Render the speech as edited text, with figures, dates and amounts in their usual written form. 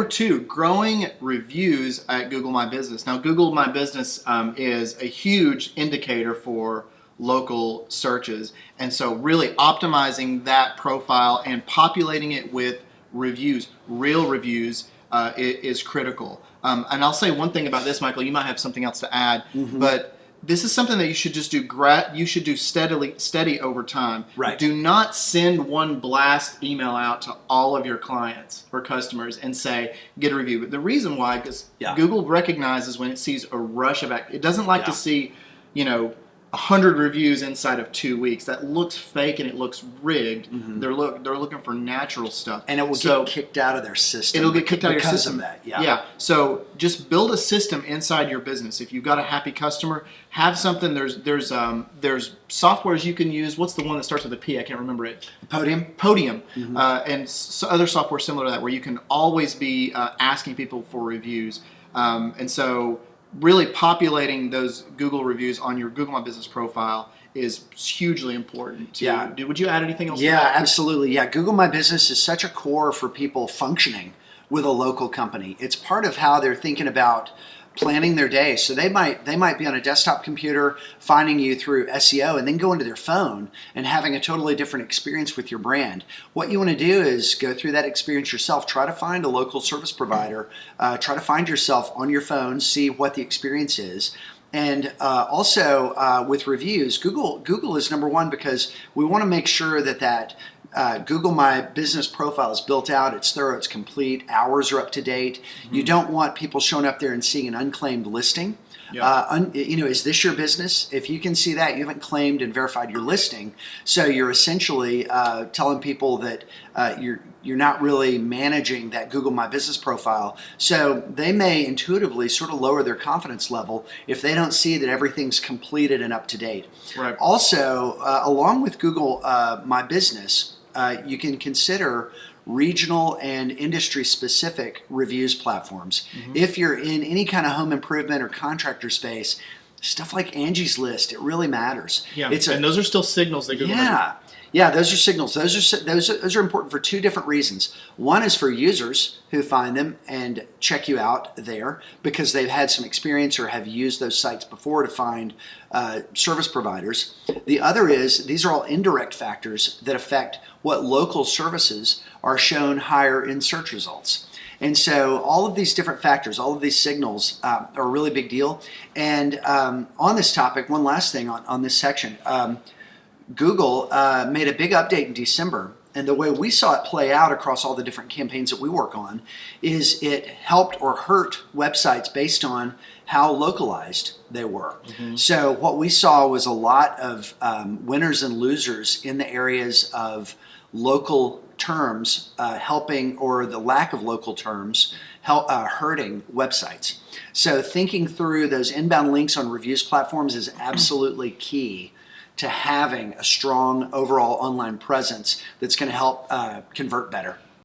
Number two, growing reviews at Google My Business. Now, Google My Business is a huge indicator for local searches. And so really optimizing that profile and populating it with reviews, real reviews, is critical. And I'll say one thing about this, Michael, you might have something else to add, but this is something that you should just do. You should do steady over time. Right. Do not send one blast email out to all of your clients or customers and say get a review. But the reason why, because Google recognizes when it sees a rush of it doesn't like to see, 100 reviews inside of 2 weeks. That looks fake and it looks rigged. They're looking for natural stuff, and it will get kicked out of their system. It'll get kicked out of your system. Because of that. Yeah. So just build a system inside your business. If you've got a happy customer, have something. There's softwares you can use. What's the one that starts with a P? I can't remember it. Podium, and other software similar to that, where you can always be asking people for reviews, and so really populating those Google reviews on your Google My Business profile is hugely important. Would you add anything else? Yeah, absolutely. Yeah, Google My Business is such a core for people functioning with a local company. It's part of how they're thinking about planning their day. So they might be on a desktop computer finding you through SEO and then going to their phone and having a totally different experience with your brand. What you want to do is go through that experience yourself. Try to find a local service provider. Try to find yourself on your phone, see what the experience is. And also with reviews, Google is number one because we want to make sure that Google My Business profile is built out, it's thorough, it's complete, hours are up to date. You don't want people showing up there and seeing an unclaimed listing. Is this your business? If you can see that, you haven't claimed and verified your listing. So you're essentially telling people that you're not really managing that Google My Business profile. So they may intuitively sort of lower their confidence level if they don't see that everything's completed and up to date. Right. Also, along with Google My Business, you can consider regional and industry-specific reviews platforms. If you're in any kind of home improvement or contractor space, stuff like Angie's List, it really matters. Yeah, and those are still signals that Google Yeah, those are signals. Those are important for two different reasons. One is for users who find them and check you out there because they've had some experience or have used those sites before to find service providers. The other is these are all indirect factors that affect what local services are shown higher in search results. And so all of these different factors, all of these signals are a really big deal. And on this topic, one last thing on this section. Google made a big update in December, and the way we saw it play out across all the different campaigns that we work on is it helped or hurt websites based on how localized they were. So what we saw was a lot of winners and losers in the areas of local terms helping, or the lack of local terms hurting websites. So thinking through those inbound links on reviews platforms is absolutely key to having a strong overall online presence that's going to help convert better.